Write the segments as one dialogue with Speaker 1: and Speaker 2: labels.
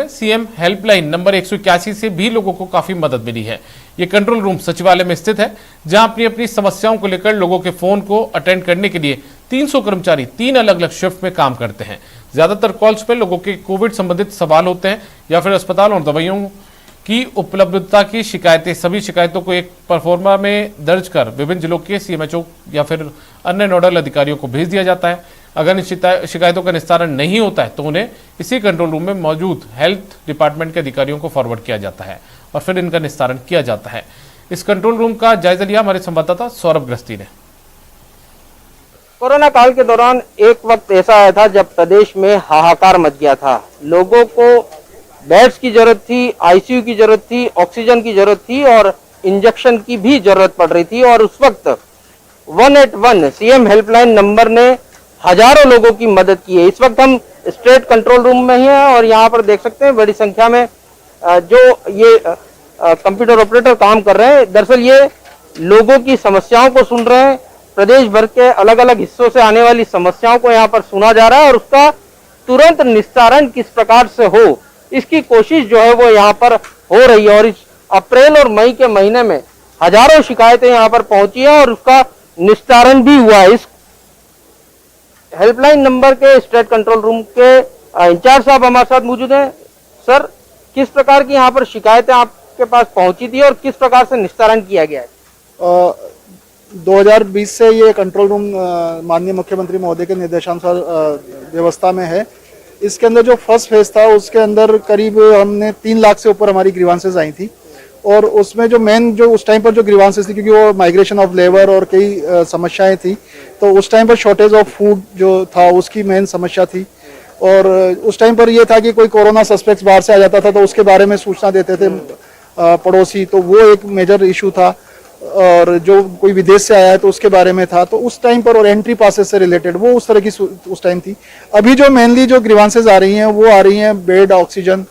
Speaker 1: में CM helpline number 181 से भी लोगों को काफी मदद मिली है। ये कंट्रोल रूम सचिवालय में स्थित है, जहां अपनी अपनी समस्याओं को लेकर लोगों के फोन को अटेंड करने के लिए 300 कर्मचारी 3 अलग अलग शिफ्ट में काम करते हैं। ज्यादातर कॉल्स पर लोगों के कोविड संबंधित सवाल होते हैं या फिर अस्पताल और दवाइयों की उपलब्धता की शिकायतें। सभी शिकायतों को एक परफॉर्मा में दर्ज कर विभिन्न जिलों के सीएमएचओ या फिर अन्य नोडल अधिकारियों को भेज दिया जाता है। अगर इन शिकायतों का निस्तारण नहीं होता है तो उन्हें इसी कंट्रोल रूम में मौजूद हेल्थ डिपार्टमेंट के अधिकारियों को फॉरवर्ड किया जाता है और फिर इनका निस्तारण किया जाता है। इस कंट्रोल रूम का जायजा लिया हमारे संवाददाता सौरभ ग्रस्ती ने।
Speaker 2: कोरोना काल के दौरान एक वक्त ऐसा आया था जब प्रदेश में हाहाकार मच गया था। लोगों को बेड्स की जरूरत थी, आईसीयू की जरूरत थी, ऑक्सीजन की जरूरत थी और इंजेक्शन की भी जरूरत पड़ रही थी। और उस वक्त 181 सीएम हेल्पलाइन नंबर ने हजारों लोगों की मदद की है। इस वक्त हम स्टेट कंट्रोल रूम में ही हैं और यहाँ पर देख सकते हैं बड़ी संख्या में जो ये कंप्यूटर ऑपरेटर काम कर रहे हैं। दरअसल ये लोगों की समस्याओं को सुन रहे हैं। प्रदेश भर के अलग अलग हिस्सों से आने वाली समस्याओं को यहाँ पर सुना जा रहा है और उसका तुरंत निस्तारण किस प्रकार से हो, इसकी कोशिश जो है वो यहाँ पर हो रही है। और इस अप्रैल और मई के महीने में हजारों शिकायतें यहाँ पर पहुंची हैं और उसका निस्तारण भी हुआ है। इस हेल्पलाइन नंबर के स्टेट कंट्रोल रूम के इंचार्ज साहब हमारे साथ मौजूद हैं। सर, किस प्रकार की यहाँ पर शिकायतें आपके पास पहुंची थी और किस प्रकार से निस्तारण किया गया है?
Speaker 3: 2020 से ये कंट्रोल रूम माननीय मुख्यमंत्री महोदय के निर्देशानुसार व्यवस्था में है। इसके अंदर जो फर्स्ट फेज था उसके अंदर करीब हमने 3 लाख से ऊपर हमारी ग्रीवांसेस आई थी और उसमें जो मेन जो उस टाइम पर जो ग्रीवांसेस थी, क्योंकि वो माइग्रेशन ऑफ लेबर और कई समस्याएं थी, तो उस टाइम पर शॉर्टेज ऑफ फूड जो था उसकी मेन समस्या थी। और उस टाइम पर ये था कि कोई कोरोना सस्पेक्ट्स बाहर से आ जाता था तो उसके बारे में सूचना देते थे पड़ोसी, तो वो एक मेजर इशू था। और जो कोई विदेश से आया है तो उसके बारे में था, तो उस टाइम पर और एंट्री पासेस से रिलेटेड वो उस तरह की उस टाइम थी। अभी जो मेनली जो ग्रीवांसेस आ रही हैं वो आ रही हैं बेड, ऑक्सीजन,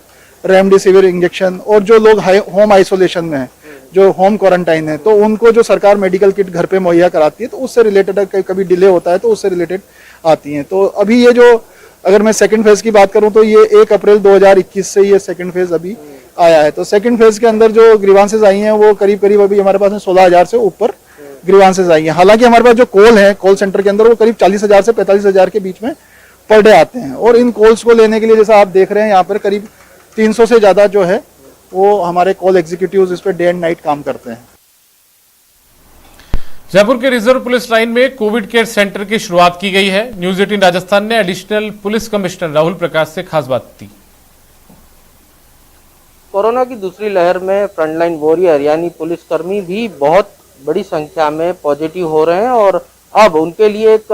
Speaker 3: रेमडेसिविर इंजेक्शन और जो लोग होम आइसोलेशन में हैं, जो होम क्वारंटाइन है, तो उनको जो सरकार मेडिकल किट घर पे मुहैया कराती है तो उससे रिलेटेड कभी डिले होता है तो उससे रिलेटेड आती हैं। तो अभी ये जो अगर मैं सेकंड फेज की बात करूं तो ये 1 अप्रैल 2021 से ये सेकंड फेज अभी आया है। तो सेकंड फेज के अंदर जो ग्रीवांसेस आई हैं वो करीब करीब अभी हमारे पास में 16,000 से ऊपर ग्रीवांसेस आई हैं। हालांकि हमारे पास जो कॉल है कॉल सेंटर के अंदर वो करीब 40,000 से 45,000 के बीच में पर डे आते हैं। और इन कॉल्स को लेने के लिए जैसा आप देख रहे हैं यहाँ पर करीब 300 से ज्यादा जो है वो हमारे कॉल एग्जीक्यूटिव्स इस पर डे एंड नाइट काम करते हैं।
Speaker 1: जयपुर के रिजर्व पुलिस लाइन में कोविड केयर सेंटर की शुरुआत की गई है। न्यूज 18 राजस्थान ने additional police commissioner Rahul Prakash से खास बात की।
Speaker 2: कोरोना की दूसरी लहर में फ्रंटलाइन वॉरियर यानी पुलिसकर्मी भी बहुत बड़ी संख्या में पॉजिटिव हो रहे हैं और अब उनके लिए एक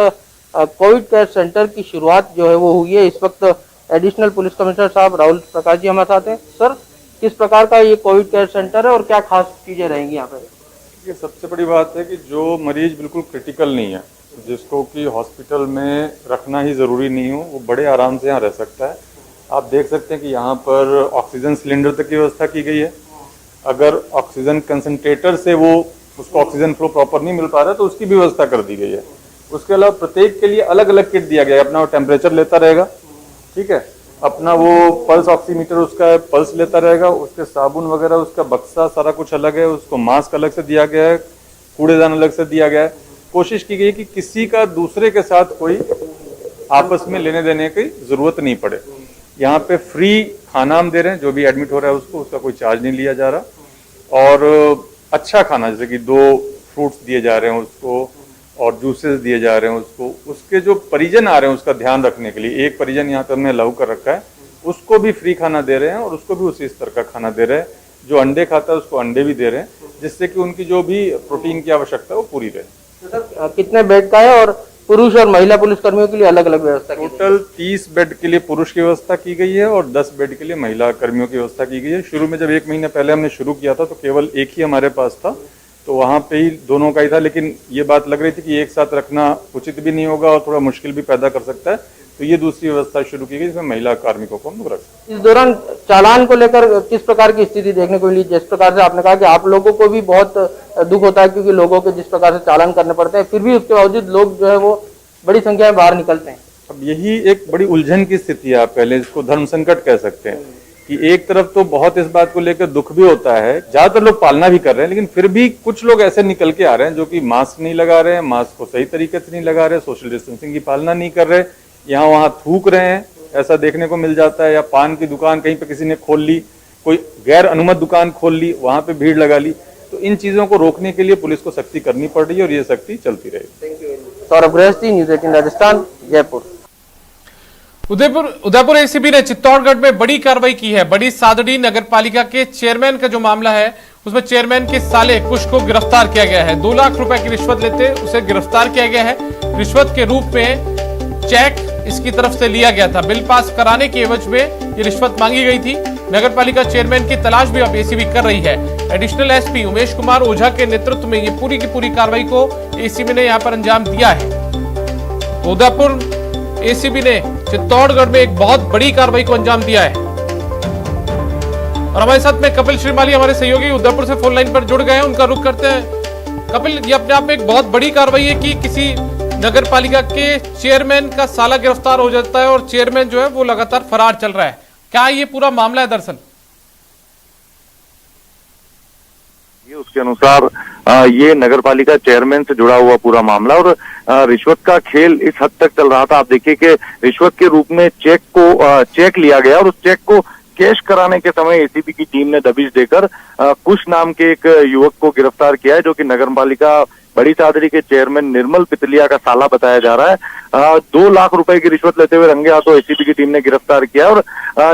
Speaker 2: कोविड केयर सेंटर की शुरुआत जो है वो हुई है। इस वक्त एडिशनल पुलिस कमिश्नर साहब राहुल प्रकाश जी हमारे साथ हैं। सर, किस प्रकार का ये कोविड केयर सेंटर है और क्या खास चीजें रहेंगी यहाँ पे?
Speaker 4: ये सबसे बड़ी बात है कि जो मरीज बिल्कुल क्रिटिकल नहीं है, जिसको कि हॉस्पिटल में रखना ही ज़रूरी नहीं हो, वो बड़े आराम से यहाँ रह सकता है। आप देख सकते हैं कि यहाँ पर ऑक्सीजन सिलेंडर तक की व्यवस्था की गई है। अगर ऑक्सीजन कंसंट्रेटर से वो उसको ऑक्सीजन फ्लो प्रॉपर नहीं मिल पा रहा है तो उसकी भी व्यवस्था कर दी गई है। उसके अलावा प्रत्येक के लिए अलग अलग किट दिया गया है। अपना वो टेम्परेचर लेता रहेगा, ठीक है, अपना वो पल्स ऑक्सीमीटर उसका पल्स लेता रहेगा, उसके साबुन वगैरह उसका बक्सा सारा कुछ अलग है, उसको मास्क अलग से दिया गया है, कूड़ेदान अलग से दिया गया है। कोशिश की गई कि किसी का दूसरे के साथ कोई आपस में लेने देने की जरूरत नहीं पड़े। यहाँ पे फ्री खाना हम दे रहे हैं, जो भी एडमिट हो रहा है उसको, उसका कोई चार्ज नहीं लिया जा रहा। और अच्छा खाना जैसे कि 2 फ्रूट्स दिए जा रहे हैं उसको और जूसेस दिए जा रहे हैं उसको। उसके जो परिजन आ रहे हैं उसका ध्यान रखने के लिए एक परिजन यहाँ पे हमने अलाउ कर रखा है, उसको भी फ्री खाना दे रहे हैं और उसको भी उसी स्तर का खाना दे रहे हैं। जो अंडे खाता है उसको अंडे भी दे रहे हैं, जिससे कि उनकी जो भी प्रोटीन की आवश्यकता है वो पूरी रहे।
Speaker 2: सर, कितने बेड का है और पुरुष और महिला पुलिसकर्मियों के लिए अलग अलग व्यवस्था?
Speaker 4: टोटल 30 बेड के लिए पुरुष की व्यवस्था की गई है और 10 बेड के लिए महिला कर्मियों की व्यवस्था की गई है। शुरू में जब 1 महीने पहले हमने शुरू किया था तो केवल एक ही हमारे पास था, तो वहाँ पे ही दोनों का ही था। लेकिन ये बात लग रही थी कि एक साथ रखना उचित भी नहीं होगा और थोड़ा मुश्किल भी पैदा कर सकता है, तो ये दूसरी व्यवस्था शुरू की गई जिसमें महिला कार्मिकों को हम लोग रखें।
Speaker 2: इस दौरान चालान को लेकर किस प्रकार की स्थिति देखने को मिली? जिस प्रकार से आपने कहा कि आप लोगों को भी बहुत दुख होता है क्योंकि लोगों के जिस प्रकार से चालान करने पड़ते हैं, फिर भी उसके बावजूद लोग जो है वो बड़ी संख्या में बाहर निकलते हैं।
Speaker 4: अब यही एक बड़ी उलझन की स्थिति है, आप पहले इसको धर्म संकट कह सकते हैं कि एक तरफ तो बहुत इस बात को लेकर दुख भी होता है, ज्यादातर लोग पालना भी कर रहे हैं, लेकिन फिर भी कुछ लोग ऐसे निकल के आ रहे हैं जो कि मास्क नहीं लगा रहे हैं, मास्क को सही तरीके से नहीं लगा रहे, सोशल डिस्टेंसिंग की पालना नहीं कर रहे, यहाँ वहां थूक रहे हैं, ऐसा देखने को मिल जाता है। या पान की दुकान कहीं पे किसी ने खोल ली, कोई गैर अनुमत दुकान खोल ली, वहां पे भीड़ लगा ली। तो इन चीजों को रोकने के लिए पुलिस को सख्ती करनी पड़ रही है और ये सख्ती चलती रहेगी।
Speaker 2: सौरभ गृहस्थी, न्यूज़ 18 राजस्थान, जयपुर।
Speaker 1: उदयपुर एसीबी ने चित्तौड़गढ़ में बड़ी कार्रवाई की है। बड़ी सादड़ी नगर पालिका के चेयरमैन का जो मामला है, उसमें चेयरमैन के साले कुश को गिरफ्तार किया गया है। 2 लाख रुपए की रिश्वत लेते उसे गिरफ्तार किया गया है। रिश्वत के रूप में चेक इसकी तरफ से लिया गया था। बिल पास कराने के एवज में ये रिश्वत मांगी गई थी। नगर पालिका चेयरमैन की तलाश भी अब एसीबी कर रही है। एडिशनल एसपी उमेश कुमार ओझा के नेतृत्व में ये पूरी की पूरी कार्रवाई को एसीबी ने यहां पर अंजाम दिया है। उदयपुर एसीबी ने चित्तौड़गढ़ में एक बहुत बड़ी कार्रवाई को अंजाम दिया है। और हमारे साथ में कपिल श्रीमाली हमारे सहयोगी उदयपुर से फोन लाइन पर जुड़ गए हैं, उनका रुख करते हैं। कपिल, ये अपने आप में एक बहुत बड़ी कार्रवाई है कि किसी नगर पालिका के चेयरमैन का साला गिरफ्तार हो जाता है और चेयरमैन जो है वो लगातार फरार चल रहा है। क्या ये पूरा मामला है दरअसल?
Speaker 5: उसके अनुसार ये नगरपालिका चेयरमैन से जुड़ा हुआ पूरा मामला और रिश्वत का खेल इस हद तक चल रहा था। आप देखिए कि रिश्वत के रूप में चेक लिया गया और उस चेक को कैश कराने के समय एसीबी की टीम ने दबिश देकर कुश नाम के एक युवक को गिरफ्तार किया है, जो कि नगरपालिका बड़ी सादड़ी के चेयरमैन निर्मल पितलिया का साला बताया जा रहा है। 2 लाख रुपए की रिश्वत लेते हुए रंगे हाथों एसीबी की टीम ने गिरफ्तार किया। और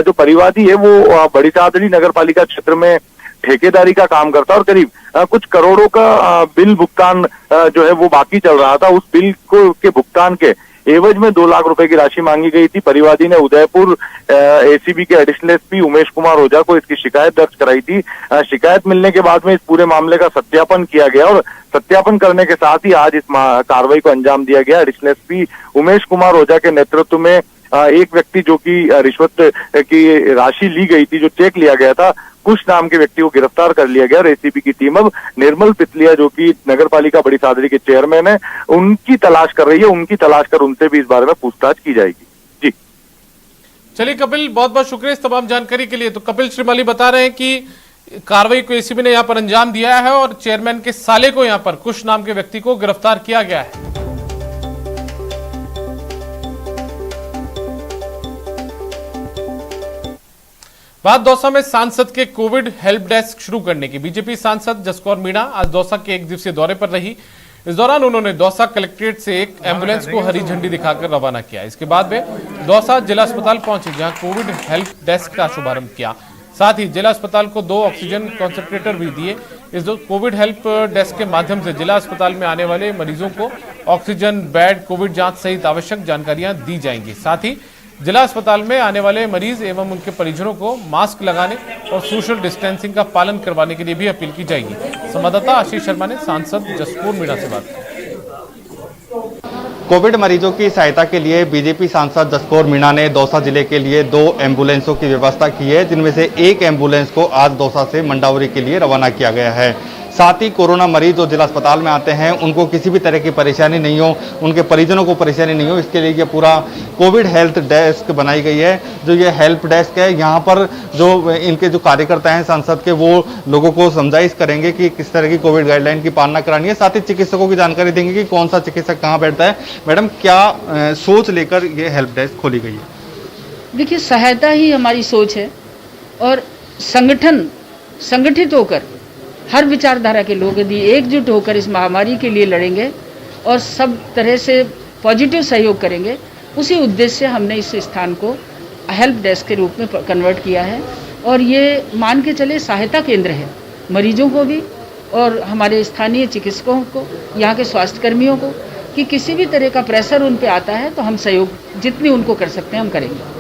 Speaker 5: जो परिवादी है वो बड़ी सादड़ी नगरपालिका क्षेत्र में ठेकेदारी का काम करता और करीब कुछ करोड़ों का बिल भुगतान जो है वो बाकी चल रहा था। उस बिल के भुगतान के एवज में 2 लाख रुपए की राशि मांगी गई थी। परिवादी ने उदयपुर एसीबी के एडिशनल एसपी उमेश कुमार ओझा को इसकी शिकायत दर्ज कराई थी। शिकायत मिलने के बाद में इस पूरे मामले का सत्यापन किया गया और सत्यापन करने के साथ ही आज इस कार्रवाई को अंजाम दिया गया। एडिशनल एसपी उमेश कुमार ओझा के नेतृत्व में एक व्यक्ति जो कि रिश्वत की राशि ली गई थी, जो चेक लिया गया था, कुश नाम के व्यक्ति को गिरफ्तार कर लिया गया और एसीबी की टीम अब निर्मल पितलिया जो कि नगरपालिका बड़ी सादड़ी के चेयरमैन है, उनकी तलाश कर रही है। उनकी तलाश कर उनसे भी इस बारे में पूछताछ की जाएगी। जी
Speaker 1: चलिए कपिल, बहुत बहुत शुक्रिया इस तमाम जानकारी के लिए। तो कपिल श्रीमाली बता रहे हैं कि कार्रवाई को एसीबी ने यहां पर अंजाम दिया है और चेयरमैन के साले को यहां पर कुश नाम के व्यक्ति को गिरफ्तार किया गया है। बात दौसा में सांसद के कोविड हेल्प डेस्क शुरू करने की। बीजेपी सांसद जसकौर मीणा आज दौसा के 1 दिवसीय दौरे पर रही। इस दौरान उन्होंने दौसा कलेक्ट्रेट से एक एम्बुलेंस को हरी झंडी दिखाकर रवाना किया। इसके बाद वे दौसा जिला अस्पताल पहुंचे, जहां कोविड हेल्प डेस्क का शुभारंभ किया। साथ ही जिला अस्पताल को 2 ऑक्सीजन कॉन्सेंट्रेटर भी दिए। इस कोविड हेल्प डेस्क के माध्यम से जिला अस्पताल में आने वाले मरीजों को ऑक्सीजन, बेड, कोविड जांच सहित आवश्यक जानकारियां दी जाएंगी। साथ ही जिला अस्पताल में आने वाले मरीज एवं उनके परिजनों को मास्क लगाने और सोशल डिस्टेंसिंग का पालन करवाने के लिए भी अपील की जाएगी। संवाददाता आशीष शर्मा ने सांसद जसकौर मीणा से बात की।
Speaker 6: कोविड मरीजों की सहायता के लिए बीजेपी सांसद जसकौर मीणा ने दौसा जिले के लिए 2 एम्बुलेंसों की व्यवस्था की है, जिनमें से एक एम्बुलेंस को आज दौसा से मंडावरी के लिए रवाना किया गया है। साथ ही कोरोना मरीज जो जिला अस्पताल में आते हैं उनको किसी भी तरह की परेशानी नहीं हो, उनके परिजनों को परेशानी नहीं हो, इसके लिए ये पूरा कोविड हेल्थ डेस्क बनाई गई है। जो ये हेल्प डेस्क है, यहाँ पर जो इनके जो कार्यकर्ता हैं सांसद के, वो लोगों को समझाइश करेंगे कि किस तरह की कोविड गाइडलाइन की पालना करानी है। साथ ही चिकित्सकों की जानकारी देंगे कि कौन सा चिकित्सक कहाँ बैठता है। मैडम, क्या सोच लेकर ये हेल्प डेस्क खोली गई है?
Speaker 7: देखिए, सहायता ही हमारी सोच है और संगठित होकर हर विचारधारा के लोग यदि एकजुट होकर इस महामारी के लिए लड़ेंगे और सब तरह से पॉजिटिव सहयोग करेंगे, उसी उद्देश्य से हमने इस स्थान को हेल्प डेस्क के रूप में कन्वर्ट किया है। और ये मान के चले सहायता केंद्र है मरीजों को भी और हमारे स्थानीय चिकित्सकों को, यहाँ के स्वास्थ्य कर्मियों को, कि किसी भी तरह का प्रेशर उन पे आता है तो हम सहयोग जितनी उनको कर सकते हैं हम करेंगे।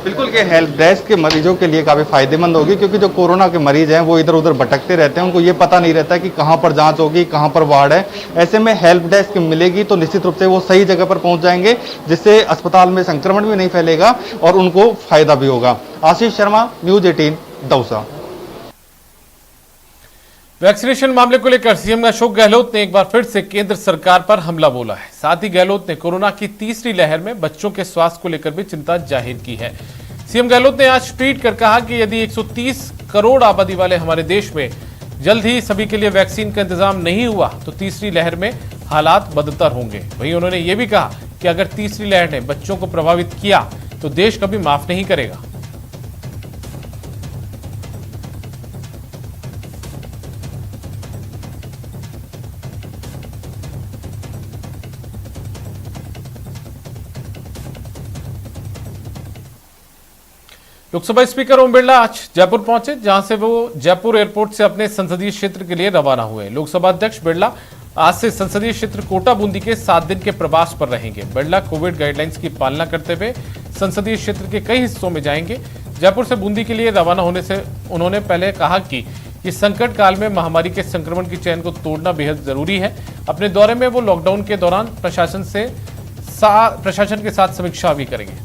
Speaker 6: बिल्कुल, ये हेल्प डेस्क के मरीजों के लिए काफ़ी फायदेमंद होगी, क्योंकि जो कोरोना के मरीज हैं वो इधर उधर भटकते रहते हैं, उनको ये पता नहीं रहता कि कहाँ पर जांच होगी, कहाँ पर वार्ड है। ऐसे में हेल्प डेस्क मिलेगी तो निश्चित रूप से वो सही जगह पर पहुंच जाएंगे, जिससे अस्पताल में संक्रमण भी नहीं फैलेगा और उनको फायदा भी होगा। आशीष शर्मा, न्यूज 18, दौसा।
Speaker 1: वैक्सीनेशन मामले को लेकर सीएम अशोक गहलोत ने एक बार फिर से केंद्र सरकार पर हमला बोला है। साथ ही गहलोत ने कोरोना की तीसरी लहर में बच्चों के स्वास्थ्य को लेकर भी चिंता जाहिर की है। सीएम गहलोत ने आज ट्वीट कर कहा कि यदि 130 करोड़ आबादी वाले हमारे देश में जल्द ही सभी के लिए वैक्सीन का इंतजाम नहीं हुआ तो तीसरी लहर में हालात बदतर होंगे। वहीं उन्होंने ये भी कहा कि अगर तीसरी लहर ने बच्चों को प्रभावित किया तो देश कभी माफ नहीं करेगा। लोकसभा स्पीकर ओम बिरला आज जयपुर पहुंचे, जहां से वो जयपुर एयरपोर्ट से अपने संसदीय क्षेत्र के लिए रवाना हुए। लोकसभा अध्यक्ष बिरला आज से संसदीय क्षेत्र कोटा बूंदी के 7 दिन के प्रवास पर रहेंगे। बिरला कोविड गाइडलाइंस की पालना करते हुए संसदीय क्षेत्र के कई हिस्सों में जाएंगे। जयपुर से बूंदी के लिए रवाना होने से उन्होंने पहले कहा कि इस संकट काल में महामारी के संक्रमण की चेन को तोड़ना बेहद जरूरी है। अपने दौरे में वो लॉकडाउन के दौरान प्रशासन के साथ समीक्षा भी करेंगे।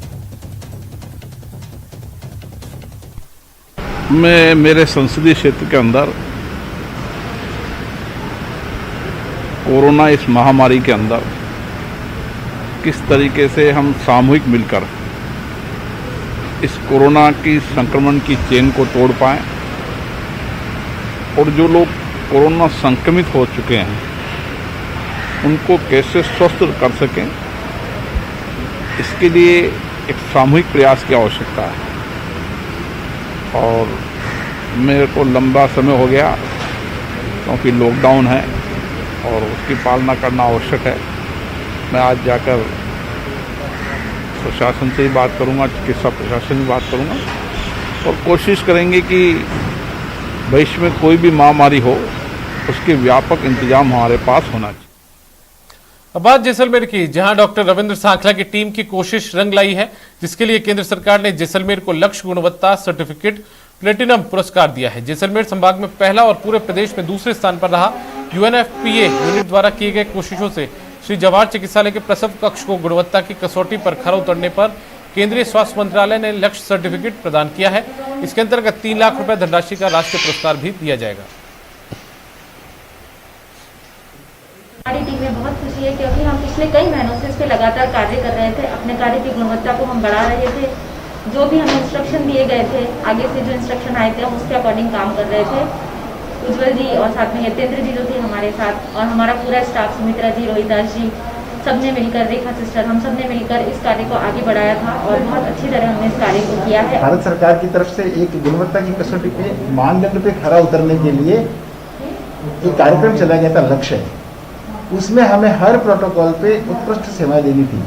Speaker 8: मैं मेरे संसदीय क्षेत्र के अंदर कोरोना इस महामारी के अंदर किस तरीके से हम सामूहिक मिलकर इस कोरोना की संक्रमण की चेन को तोड़ पाएं और जो लोग कोरोना संक्रमित हो चुके हैं उनको कैसे स्वस्थ कर सकें, इसके लिए एक सामूहिक प्रयास की आवश्यकता है। और मेरे को लंबा समय हो गया क्योंकि लॉकडाउन है और उसकी पालना करना आवश्यक है। मैं आज जाकर प्रशासन से ही बात करूंगा, चिकित्सा प्रशासन से बात करूंगा और कोशिश करेंगे कि भविष्य में कोई भी महामारी हो उसके व्यापक इंतजाम हमारे पास होना चाहिए।
Speaker 1: अब बात जैसलमेर की, जहां डॉक्टर रविंद्र सांखला की टीम की कोशिश रंग लाई है, जिसके लिए केंद्र सरकार ने जैसलमेर को लक्ष्य गुणवत्ता सर्टिफिकेट प्लेटिनम पुरस्कार दिया है। जैसलमेर संभाग में पहला और पूरे प्रदेश में दूसरे स्थान पर रहा। यूएनएफपीए यूनिट द्वारा किए गए कोशिशों से श्री जवाहर चिकित्सालय के प्रसव कक्ष को गुणवत्ता की कसौटी पर खरा उतरने पर केंद्रीय स्वास्थ्य मंत्रालय ने लक्ष्य सर्टिफिकेट प्रदान किया है। इसके अंतर्गत 3 लाख रुपए धनराशि का राष्ट्रीय पुरस्कार भी दिया जाएगा।
Speaker 9: हमारी टीम में बहुत खुशी है क्योंकि हम पिछले कई महीनों से इस पर लगातार कार्य कर रहे थे। अपने कार्य की गुणवत्ता को हम बढ़ा रहे थे। जो भी हमें इंस्ट्रक्शन दिए गए थे, आगे से जो इंस्ट्रक्शन आए थे, हम उसके अकॉर्डिंग काम कर रहे थे। उज्जवल जी और साथ में यतेंद्र जी जो थे हमारे साथ, और हमारा पूरा स्टाफ, सुमित्रा जी, रोहिदास जी, सबने मिलकर, रेखा सिस्टर, हम सब ने मिलकर इस कार्य को आगे बढ़ाया था और बहुत अच्छी तरह हमने इस कार्य को किया है।
Speaker 10: भारत सरकार की तरफ से एक गुणवत्ता की कसौटी पे मानदंड पे खरा उतरने के लिए एक कार्यक्रम चला गया था, लक्ष्य। उसमें हमें हर प्रोटोकॉल पे उत्कृष्ट सेवाएं देनी थी,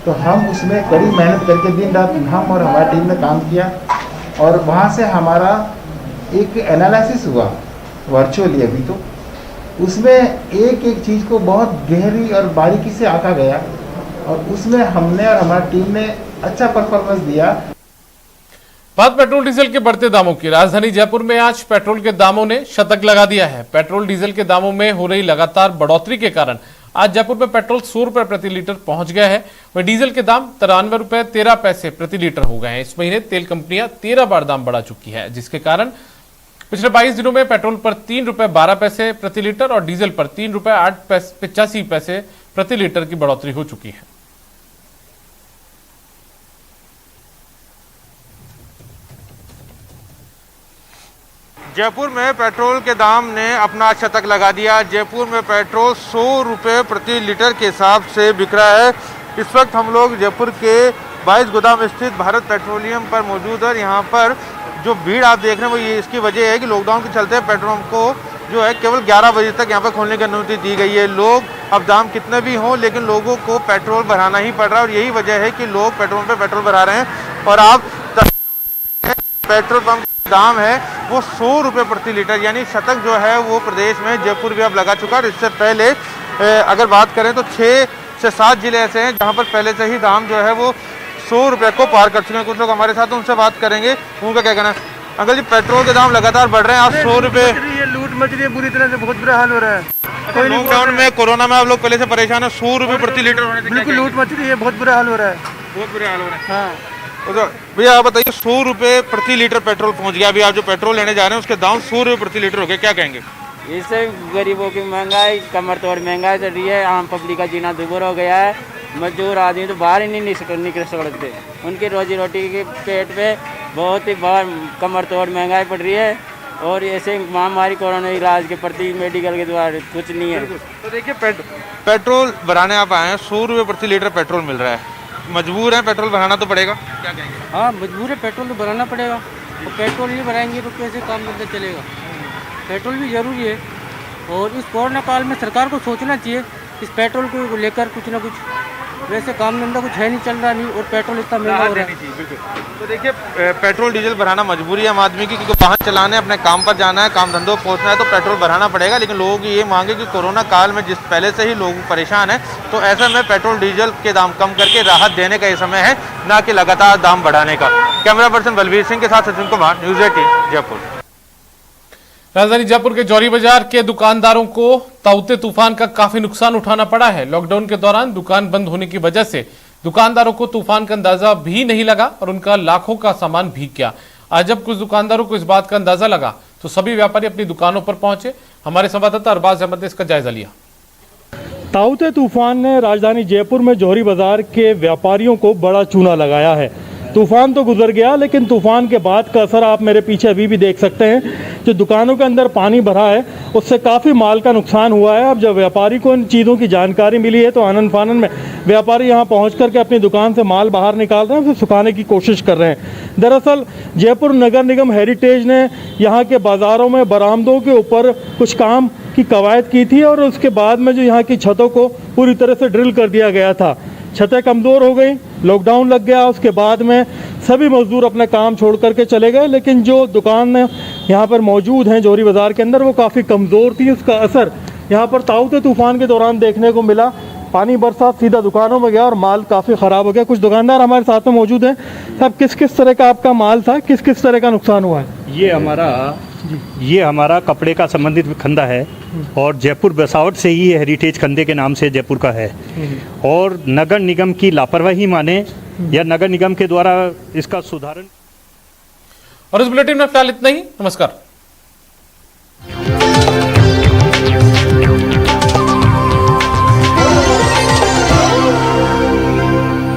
Speaker 10: तो हम उसमें कड़ी मेहनत करके दिन रात हम और हमारी टीम ने काम किया और वहाँ से हमारा एक एनालिसिस हुआ वर्चुअली अभी, तो उसमें एक एक चीज़ को बहुत गहरी और बारीकी से आंका गया और उसमें हमने और हमारी टीम ने अच्छा परफॉर्मेंस दिया।
Speaker 1: बात पेट्रोल डीजल के बढ़ते दामों की। राजधानी जयपुर में आज पेट्रोल के दामों ने शतक लगा दिया है। पेट्रोल डीजल के दामों में हो रही लगातार बढ़ोतरी के कारण आज जयपुर में पेट्रोल 100 रुपए प्रति लीटर पहुंच गया है। वहीं डीजल के दाम 93 रुपए 13 पैसे प्रति लीटर हो गए हैं। इस महीने तेल कंपनियां 13 बार दाम बढ़ा चुकी है, जिसके कारण पिछले 22 दिनों में पेट्रोल पर 3 रुपए 12 पैसे प्रति लीटर और डीजल पर 3 रुपए 85 पैसे प्रति लीटर की बढ़ोतरी हो चुकी है।
Speaker 11: जयपुर में पेट्रोल के दाम ने अपना शतक लगा दिया। जयपुर में पेट्रोल 100 रुपये प्रति लीटर के हिसाब से बिक रहा है। इस वक्त हम लोग जयपुर के 22 गोदाम स्थित भारत पेट्रोलियम पर मौजूद है। यहाँ पर जो भीड़ आप देख रहे हैं वो ये इसकी वजह है कि लॉकडाउन के चलते पेट्रोल को जो है केवल 11 बजे तक यहाँ पर खोलने की अनुमति दी गई है। लोग अब दाम कितने भी हों लेकिन लोगों को पेट्रोल भराना ही पड़ रहा है और यही वजह है कि लोग पेट्रोल पे पेट्रोल भरा रहे हैं। और आप पेट्रोल पंप दाम है वो 100 रुपये प्रति लीटर, यानी शतक जो है वो प्रदेश में जयपुर भी अब लगा चुका है। इससे पहले अगर बात करें तो 6 से 7 जिले ऐसे हैं जहां पर पहले से ही दाम जो है वो 100 रुपये को पार कर चुके हैं। कुछ लोग हमारे साथ उनसे बात करेंगे, उनका क्या कहना है। अंकल जी, पेट्रोल के दाम लगातार बढ़ रहे हैं, आज 100 रुपये
Speaker 12: लूट मच रही है पूरी तरह से, बहुत बुरा हाल हो रहा है।
Speaker 11: लॉकडाउन में, कोरोना में आप लोग पहले से परेशान है, 100 रुपये प्रति लीटर होने से
Speaker 12: बिल्कुल लूट मच रही है, बहुत बुरा हाल हो रहा है,
Speaker 11: बहुत बुरे हाल हो रहे हैं।
Speaker 12: हाँ
Speaker 11: तो भैया आप बताइए, 100 रुपये प्रति लीटर पेट्रोल पहुंच गया। अभी आप जो पेट्रोल लेने जा रहे हैं उसके दाम 100 रुपये प्रति लीटर हो गए, क्या कहेंगे?
Speaker 13: इससे गरीबों की महंगाई, कमर तोड़ महंगाई चल रही है, आम पब्लिक का जीना दुभर हो गया है। मजदूर आदमी तो बाहर ही नहीं निकल सकते। उनकी रोजी रोटी के पेट पे बहुत ही बाहर कमर तोड़ महंगाई पड़ रही है और ऐसे महामारी कोरोना इलाज के प्रति मेडिकल के द्वारा कुछ नहीं है।
Speaker 11: तो देखिए पेट्रोल भराने आप आए हैं, 100 रुपये प्रति लीटर पेट्रोल मिल रहा है, मजबूर है पेट्रोल भराना तो पड़ेगा, क्या कहेंगे?
Speaker 13: हाँ मजबूर है, पेट्रोल तो भराना पड़ेगा और पेट्रोल नहीं भराएंगे तो कैसे काम धंधा चलेगा। पेट्रोल भी ज़रूरी है और इस कोरोना काल में सरकार को सोचना चाहिए इस पेट्रोल को लेकर कुछ ना कुछ। वैसे काम धंधा कुछ है नहीं, चल रहा नहीं और पेट्रोल इतना महंगा हो रहा है।
Speaker 11: तो देखिए पेट्रोल डीजल भराना मजबूरी है आम आदमी की, क्योंकि वाहन चलाना है, अपने काम पर जाना है, काम धंधों पहुंचना है तो पेट्रोल भराना पड़ेगा। लेकिन लोगों की ये मांग है कि कोरोना काल में जिस पहले से ही लोग परेशान हैं, तो ऐसे में पेट्रोल डीजल के दाम कम करके राहत देने का ये समय है, ना कि लगातार दाम बढ़ाने का। कैमरा पर्सन बलबीर सिंह के साथ सचिन कुमार, न्यूज़ 18 जयपुर।
Speaker 1: राजधानी जयपुर के जौहरी बाजार के दुकानदारों को ताउते तूफान का काफी नुकसान उठाना पड़ा है। लॉकडाउन के दौरान दुकान बंद होने की वजह से दुकानदारों को तूफान का अंदाजा भी नहीं लगा और उनका लाखों का सामान भीग गया। आज जब कुछ दुकानदारों को इस बात का अंदाजा लगा तो सभी व्यापारी अपनी दुकानों पर पहुंचे। हमारे संवाददाता अरबाज अहमद ने इसका जायजा लिया।
Speaker 14: ताउते तूफान ने राजधानी जयपुर में जौहरी बाजार के व्यापारियों को बड़ा चूना लगाया है। तूफान तो गुजर गया लेकिन तूफान के बाद का असर आप मेरे पीछे अभी भी देख सकते हैं। जो दुकानों के अंदर पानी भरा है उससे काफ़ी माल का नुकसान हुआ है। अब जब व्यापारी को इन चीज़ों की जानकारी मिली है तो आनन फानन में व्यापारी यहां पहुंच करके अपनी दुकान से माल बाहर निकाल रहे हैं, उसे सुखाने की कोशिश कर रहे हैं। दरअसल जयपुर नगर निगम हेरिटेज ने यहाँ के बाज़ारों में बरामदों के ऊपर कुछ काम की कवायद की थी और उसके बाद में जो यहाँ की छतों को पूरी तरह से ड्रिल कर दिया गया था। छतें कमज़ोर हो गई, लॉकडाउन लग गया, उसके बाद में सभी मजदूर अपने काम छोड़ करके चले गए। लेकिन जो दुकान यहाँ पर मौजूद हैं जौहरी बाज़ार के अंदर वो काफ़ी कमज़ोर थी। उसका असर यहाँ पर ताउते तूफान के दौरान देखने को मिला। पानी बरसा सीधा दुकानों में गया और माल काफ़ी ख़राब हो गया। कुछ दुकानदार हमारे साथ में मौजूद हैं। साहब किस किस तरह का आपका माल था, किस किस तरह का नुकसान हुआ है?
Speaker 15: ये हमारा कपड़े का संबंधित खंदा है और जयपुर बसावट से ही हेरिटेज खंदे के नाम से जयपुर का है और नगर निगम की लापरवाही माने या नगर निगम के द्वारा इसका सुधारण।
Speaker 1: और इस बुलेटिन में फिलहाल इतना ही। नमस्कार।